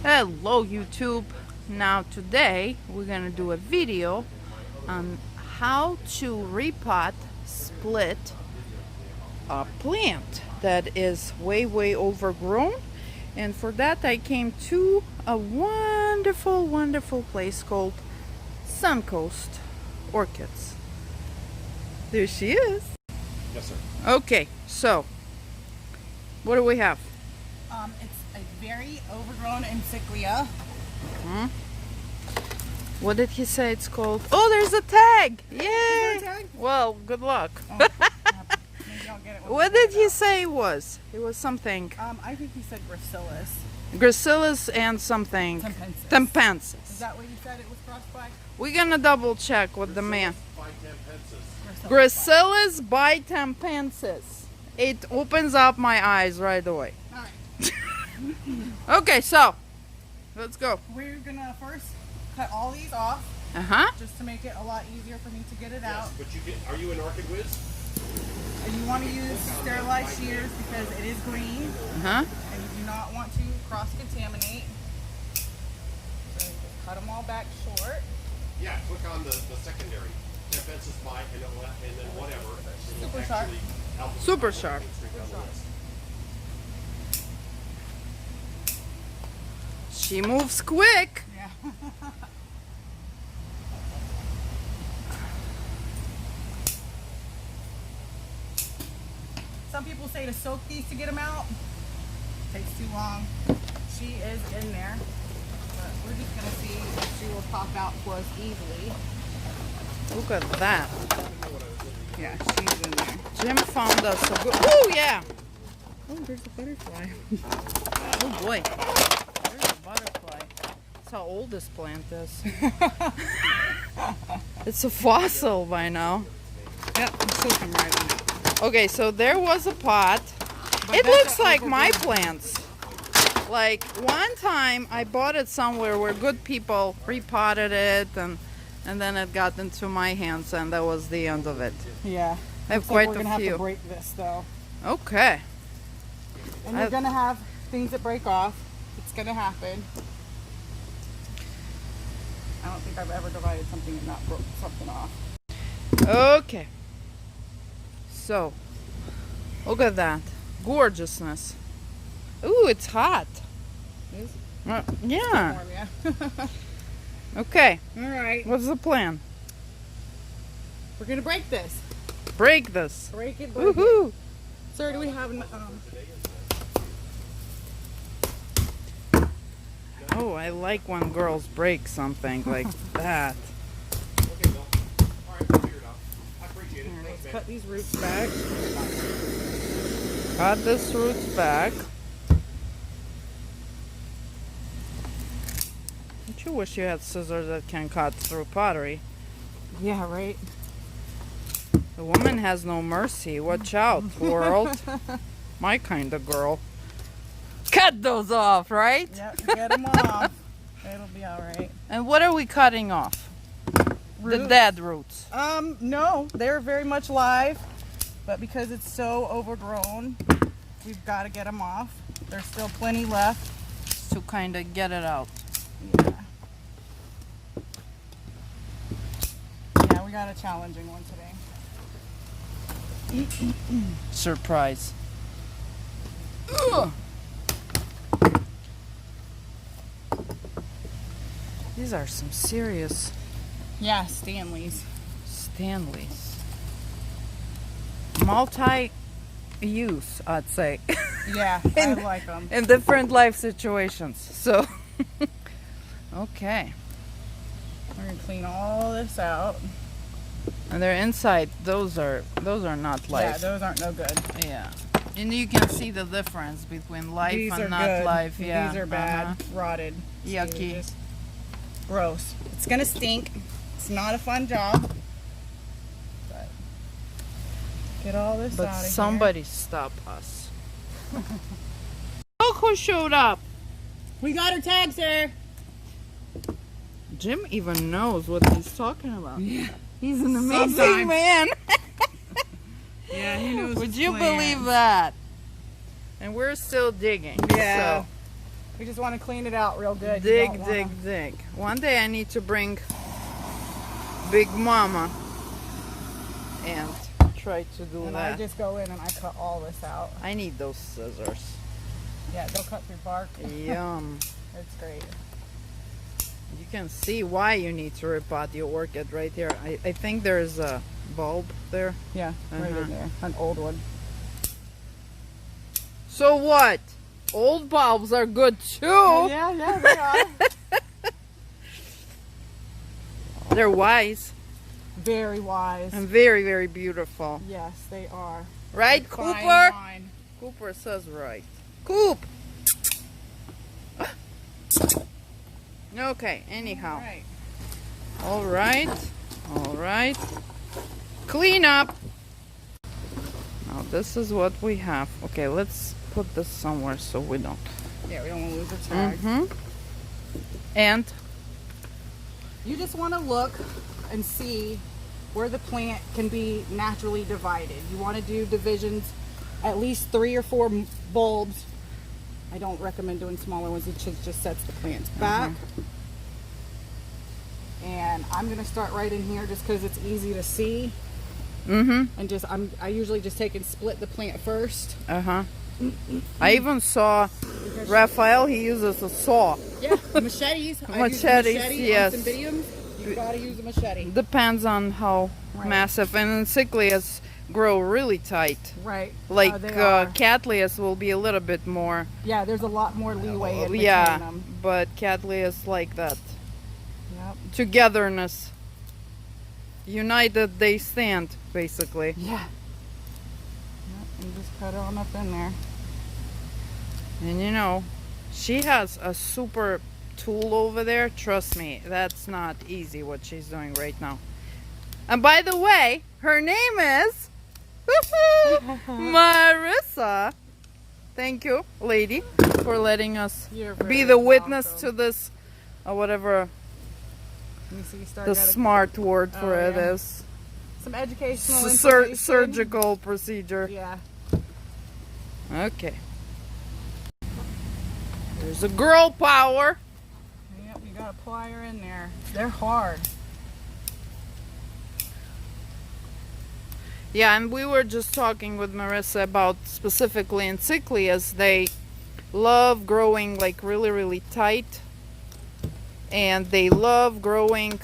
Hello YouTube. Now today we're gonna do a video on how to repot split a plant that is way overgrown, and for that I came to a wonderful place called SunCoast Orchids. There she is. Yes, sir. Okay, so what do we have? It's a very overgrown ENCYCLIA. What did he say it's called? Oh, there's a tag! Yay! Is there a tag? Well, good luck. Oh, maybe I'll get it when What we get did it he out. say it was? It was something. I think he said gracilis. Gracilis and something. Tempensis. Tempensis. Is that what you said it was crossed by? We're gonna double check with the man. By Tempensis. Gracilis by Tempensis. It opens up my eyes right away. Alright. Okay, so let's go. We're gonna first cut all these off just to make it a lot easier for me to get it out. But are you an Orchid whiz? And you want to use sterilized shears because it is green and you do not want to cross-contaminate. So you just cut them all back short. Yeah, click on the secondary. Tempensis by and then whatever. Super sharp. Super sharp. She moves quick. Yeah. Some people say to soak these to get them out. Takes too long. She is in there, but we're just gonna see if she will pop out for us easily. Look at that. Yeah, she's in there. Jim found us a good. Oh yeah. Oh, there's a butterfly. Oh boy. There's a butterfly. That's how old this plant is. It's a fossil by now. Yep, I'm soaking right on it. Okay, so there was a pot. But It that's looks a like my overgrown. plants. Like one time I bought it somewhere where good people repotted it, and then it got into my hands, and that was the end of it. Yeah. I have Looks like quite we're a gonna have few. to break this though. Okay. And you're gonna have things that break off. It's gonna happen. I don't think I've ever divided something and not broke something off. Okay. So, look at that. Gorgeousness. Ooh, it's hot. It is? Yeah. Warm, yeah. Okay. All right. What's the plan? We're gonna break this. Break this. Break it. Break it. Woohoo! Sir, do we have Oh, I like when girls break something like that. Okay, Bill. All right, we'll figure it out. I appreciate it. Thanks, let's man. cut these roots back. Cut this roots back. Don't you wish you had scissors that can cut through pottery? Yeah, right. The woman has no mercy. Watch out, world. My kind of girl. Cut those off, right? Yep, get them off. It'll be all right. And what are we cutting off? The Roots? dead roots. No, they're very much live, but because it's so overgrown, we've got to get them off. There's still plenty left. To kind of get it out. Yeah. Yeah, we got a challenging one today. Surprise. Ugh. These are some serious Yeah, Stanley's. Stanleys. Multi-use, I'd say. Yeah, I like them. In different life situations. So, okay. We're gonna clean all this out. And they're inside. Those are not Yeah, life. those aren't no good. Yeah. And you can see the difference between life These and are not good. life. Yeah. These are bad, rotted. Yucky. stages. Gross. It's gonna stink. It's not a fun job. But get all this But out of somebody stop us. Look who showed up. here. We got our tag, sir. Jim even knows what he's talking about. Yeah. He's an amazing Sometimes. man. Yeah, he knows. Would his you plan. believe that? And we're still digging. Yeah. So We just want to clean it out real good. You Dig, don't dig, wanna- dig. One day I need to bring Big Mama and try to do And I that. just go in and I cut all this out. I need those scissors. Yeah, they'll cut through bark. Yum. It's great. You can see why you need to repot your orchid right here. I think there's a bulb there. Yeah, right Uh-huh. in there. An old one. So what? Old bulbs are good too. Yeah, they are. They're wise Very wise. and very, very beautiful. Yes, they are. Right, Fine Cooper? wine. Cooper says right. Coop! Okay, anyhow. Right. All right. All right. Clean up. Now this is what we have. Okay, let's put this somewhere so we don't. Yeah, we don't want to lose the tag. And You just want to look and see where the plant can be naturally divided. You want to do divisions, at least 3 or 4 bulbs. I don't recommend doing smaller ones. It just sets the plants back. And I'm going to start right in here just because it's easy to see. And just I usually just take and split the plant first. I even saw Raphael, he uses a saw. Yeah, machetes. I use a Machetes, machete yes. on some videos. You gotta use a machete. Depends on how Right. massive. And encyclias grow really tight. Right. Like they are. Cattleyas will be a little bit more. Yeah, there's a lot more leeway in between Yeah, them. but Cattleyas like that. Yep. Togetherness. United they stand, basically. Yeah. Yep, and just cut it on up in there. And you know, she has a super tool over there. Trust me, that's not easy what she's doing right now. And by the way, her name is Marissa. Thank you, lady, for letting us You're be very the witness welcome. to this, whatever Let me see, you start the gotta- smart word for Oh, it yeah. is. some educational Sur- information. surgical procedure. Yeah. Okay. There's a girl power. Yep, you gotta ply her in there. They're hard. Yeah, and we were just talking with Marissa about specifically encyclias. They love growing like really, really tight. And they love growing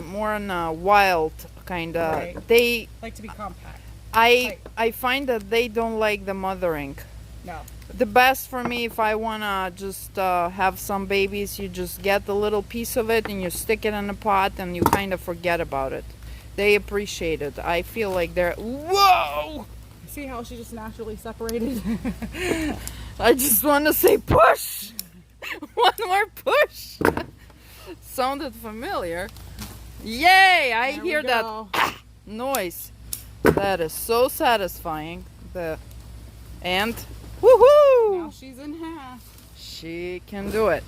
more on a wild kind of. Right. They, Like to be compact. I find that they don't like the mothering. No. The best for me, if I wanna just have some babies, you just get a little piece of it and you stick it in a pot and you kind of forget about it. They appreciate it. I feel like they're, whoa! See how she just naturally separated? I just want to say push! One more push! Sounded familiar. Yay! I There we hear that go. noise. That is so satisfying. And woohoo! Now she's in half. She can do it.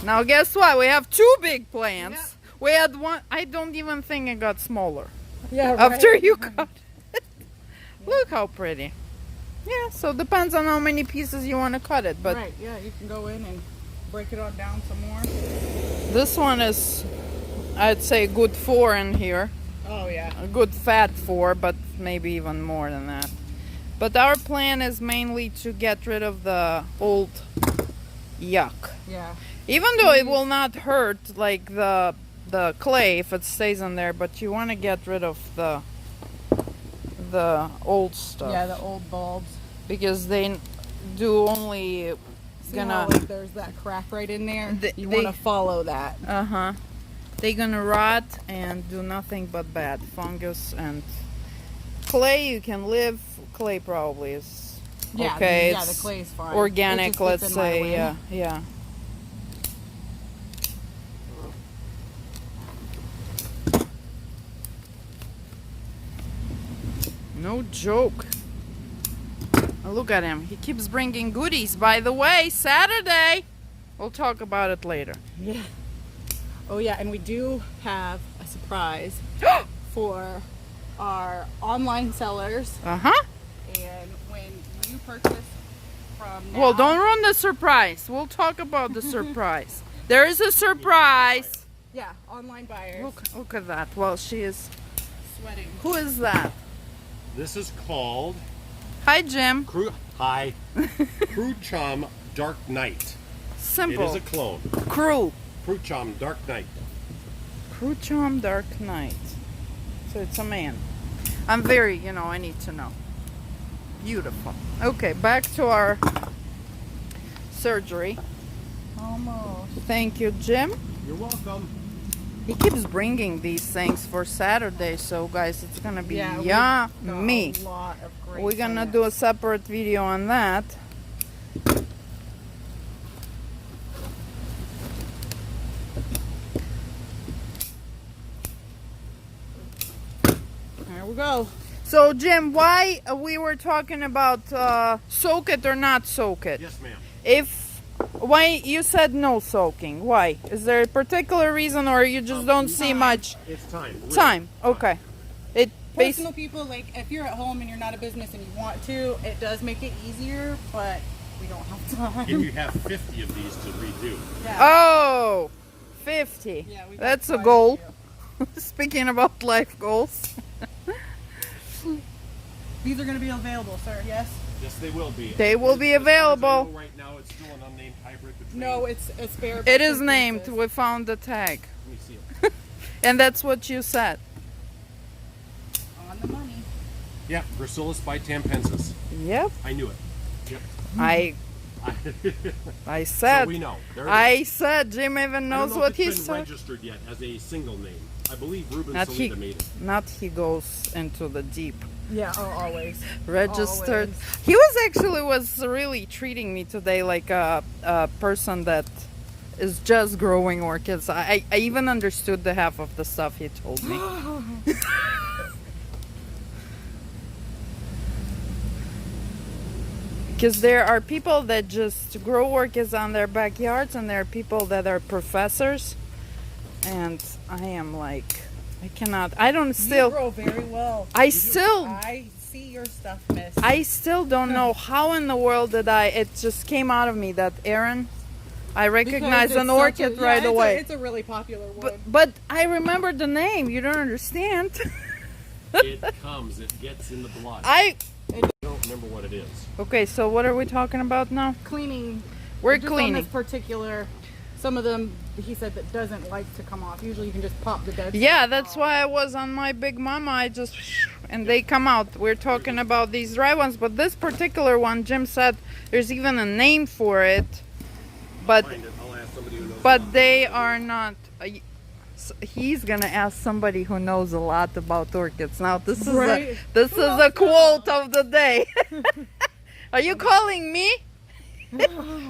Now guess what? We have 2 big plants. Yeah. We had one. I don't even think it got smaller Yeah, right. after you cut it. Look how pretty. Yeah, so depends on how many pieces you want to cut it. But right, yeah, you can go in and break it on down some more. this one is, I'd say, a good 4 in here. Oh yeah. A good fat 4, but maybe even more than that. But our plan is mainly to get rid of the old yuck. Yeah. Even though it will not hurt like the clay if it stays in there, but you want to get rid of the old stuff. Yeah, the old bulbs. Because they do only See how, like, there's that crack right in there? You want to follow that. they're gonna rot and do nothing but bad. Fungus and clay, you can live. Clay probably is okay. Yeah, It's the clay is fine. organic, It just gets let's in my say. way. Yeah. No joke. Look at him. He keeps bringing goodies. By the way, Saturday. We'll talk about it later. Yeah. Oh yeah, and we do have a surprise for our online sellers. Uh-huh. And when you purchase from now. Well, don't ruin the surprise. We'll talk about the surprise. There is a surprise. Yeah, online buyers. Look at that. Well, she is. Sweating. Who is that? This is called Hi, Jim. Crew Chum Dark Knight. Simple. It is a clone. Crew. Crew Chum Dark Knight. Crew Charm Dark Knight. So it's a man. I'm very, I need to know. Beautiful. Okay, back to our surgery. Almost. Thank you, Jim. You're welcome. He keeps bringing these things for Saturday, so guys, it's gonna be Yeah, yummy. a lot of great We're gonna plants. do a separate video on that. There we go. So, Jim, why we were talking about soak it or not soak it? Yes, ma'am. Why you said no soaking? Why? Is there a particular reason, or you just don't see much It's time. Really. time? Okay. It Personal people, like if you're at home and you're not a business and you want to, it does make it easier, but we don't have time. And you have 50 of these to redo. Yeah. Oh, 50. Yeah, we got That's a quite goal. few. Speaking about life goals. These are going to be available, sir. Yes. Yes, they will be. They will be As far as I available. know right now, it's still an unnamed hybrid between. No, it's spare. It is named. We found the tag. Let me see it. And that's what you said. On the money. Yeah, Gracilis by Tampensis. Yep. I knew it. Yep. I So said. we know. There it I is. said. Jim even I don't knows know what if he it's been said. registered yet as a single name. I believe Ruben Not he. Salita made it. Not he goes into the deep. Yeah. Oh, always. Registered. Always. He was really treating me today like a person that is just growing orchids. I even understood the half of the stuff he told me. Because there are people that just grow orchids on their backyards, and there are people that are professors. And I am like, I cannot. I don't still. You grow very well. I still. I see your stuff, miss. I still don't know how in the world did it just came out of me that Aaron, I recognize an orchid right away. It's a really popular one. But I remember the name. You don't understand. It comes. It gets in the blood. I don't remember what it is. Okay, so what are we talking about now? Cleaning. We're Just on cleaning. this particular, some of them, he said that doesn't like to come off. Usually you can just pop the dead Yeah, stuff that's off. why I was on my Big Mama. I just and they come out. We're talking about these dry ones, but this particular one, Jim said there's even a name for it, but Find it. I'll ask somebody who knows. but they are not. He's gonna ask somebody who knows a lot about orchids. Now this is Right. this is a quote of the day. Are you calling me?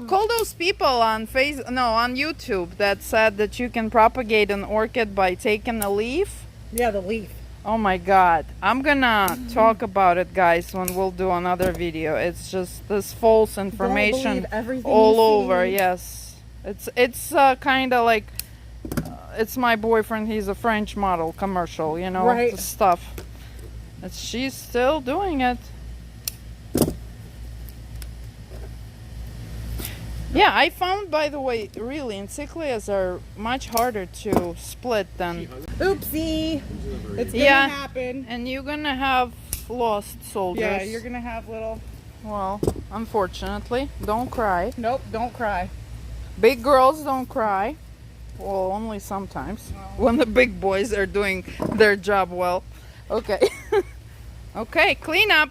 Call those people on on YouTube that said that you can propagate an orchid by taking a leaf. Yeah, the leaf. Oh my God. I'm gonna talk about it, guys, when we'll do another video. It's just this false information believe everything all you over. see. Yes. It's kind of like it's my boyfriend. He's a French model commercial, Right. the stuff. She's still doing it. Yeah, I found, by the way, really, ENCYCLIAs are much harder to split than... Oopsie. It's gonna Yeah. happen. And you're gonna have lost soldiers. Yeah, you're gonna have little. Well, unfortunately, don't cry. Nope, don't cry. Big girls don't cry. Well, only sometimes. When the big boys are doing their job well. Okay. Okay, clean up.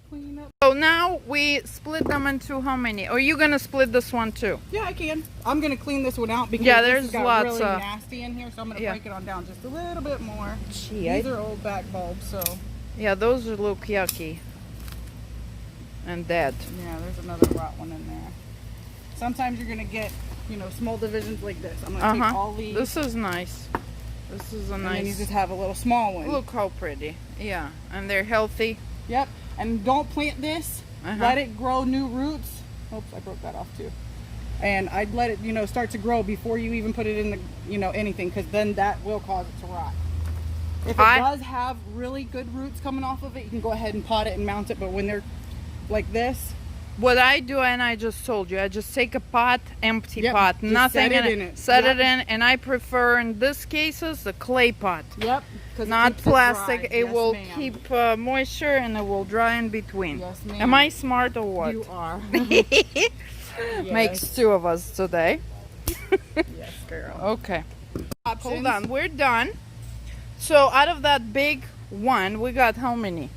Clean up. So now we split them into how many? Are you gonna split this one too? Yeah, I can. I'm gonna clean this one out because Yeah, this there's has got lots really of- nasty in here, so I'm gonna Yeah. break it on down just a little bit more. Gee, These are old back bulbs, so yeah, those look yucky. And dead. yeah, there's another rot one in there. Sometimes you're gonna get, small divisions like this. I'm gonna take all these, This is nice. This is a and then you nice. just have a little small one. Look how pretty. Yeah, and they're healthy. Yep. And don't plant this. Uh-huh. Let it grow new roots. Oops, I broke that off too. And I'd let it, start to grow before you even put it in the, anything, because then that will cause it to rot. If it does have really good roots coming off of it, you can go ahead and pot it and mount it. But when they're like this, what I do, and I just told you, I just take a pot, empty Yep, pot, just nothing set it in in it, it. set Yep. it in, and I prefer in this cases the clay pot. Yep. 'Cause it Not keeps it plastic. dry. It Yes, will ma'am. keep moisture and it will dry in between. Yes, ma'am. Am I smart or what? You are. Makes two of us today. Yes, girl. Okay. Hold Options. on, we're done. So out of that big one, we got how many?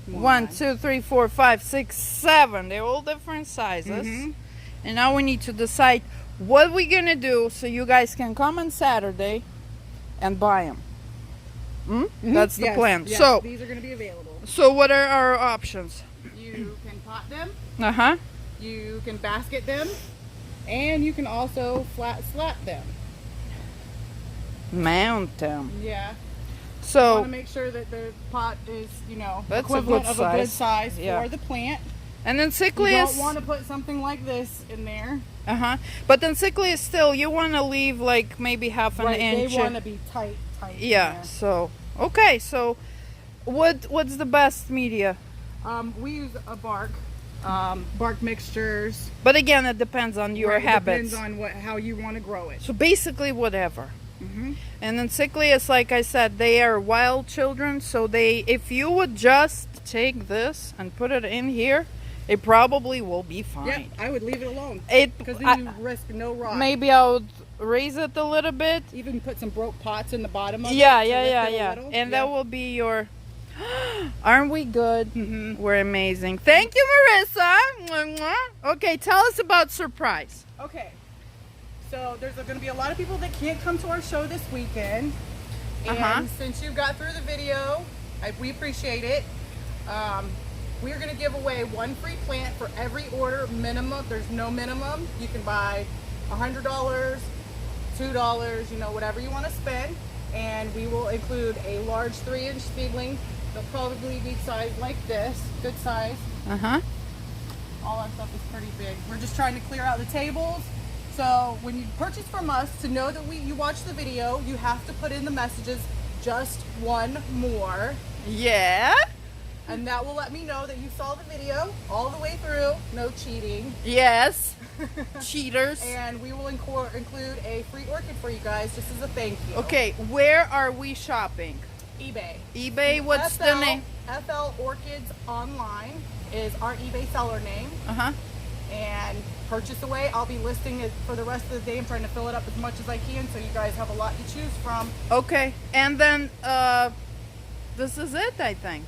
1, 2, 3, 4, 5, 6, 7. They're all different sizes. Mhm. And now we need to decide what we're gonna do so you guys can come on Saturday and buy them. That's the Yes, plan. yes, So, these are going to be available. so what are our options? You can pot them, Uh-huh. you can basket them, and you can also flat slat them. Mount them. Yeah. Want So, to make sure that the pot is, you know, That's a equivalent good of a good size. size Yeah. for the plant. and You ENCYCLIA don't want to put something like this in there. uh-huh. But ENCYCLIA still, you want to leave like maybe half an Right, inch. they want to be tight in Yeah, there. so okay, so what's the best media? We use a bark mixtures. But again, it depends on your Right, habits. Depends on how you want to grow it. So basically whatever. Mhm. And ENCYCLIA, like I said, they are wild children, so if you would just take this and put it in here, it probably will be fine. Yep, I would leave it alone It because then I- you risk no rot. maybe I would raise it a little bit. Even put some broke pots in the bottom of it. Yeah, to yeah, lift yeah, it a yeah. little. And Yeah. that will be your aren't we good? Mhm. We're amazing. Thank you, Marissa. Mwah, mwah. Okay, tell us about surprise. Okay, so there's going to be a lot of people that can't come to our show this weekend. And Uh-huh. since you got through the video, we appreciate it. We're going to give away one free plant for every order minimum. There's no minimum. You can buy $100, $2, you know, whatever you want to spend. And we will include a large 3-inch seedling. They'll probably be sized like this, good size. Uh-huh. All our stuff is pretty big. We're just trying to clear out the tables. So when you purchase from us, to know that you watched the video, you have to put in the messages, just one more. Yeah. And that will let me know that you saw the video all the way through, no cheating. Yes. Cheaters. And we will include a free orchid for you guys just as a thank you. Okay, where are we shopping? eBay. eBay, what's the name? FL Orchids Online is our eBay seller name. Uh-huh. And purchase away. I'll be listing it for the rest of the day. I'm trying to fill it up as much as I can so you guys have a lot to choose from. Okay, and then this is it, I think.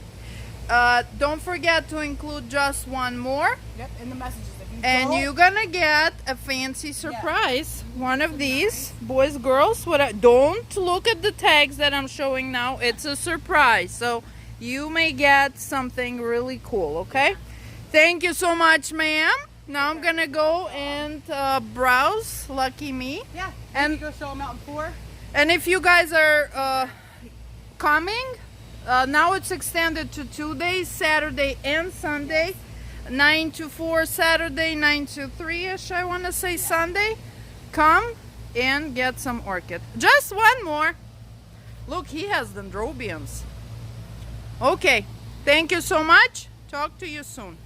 Don't forget to include just one more, Yep, in the messages. If you and don't- you're gonna get a fancy surprise. One of these, boys, girls. Don't look at the tags that I'm showing now. It's a surprise, so you may get something really cool. Okay. Thank you so much, ma'am. Now I'm gonna go and browse. Lucky me. Yeah, and- and go show them out in 4. And if you guys are coming, now it's extended to 2 days, Saturday and Sunday. 9 to 4 Saturday, 9 to 3-ish, I want to say Sunday. Come and get some orchid. Just one more. Look, he has dendrobiums. Okay, thank you so much. Talk to you soon.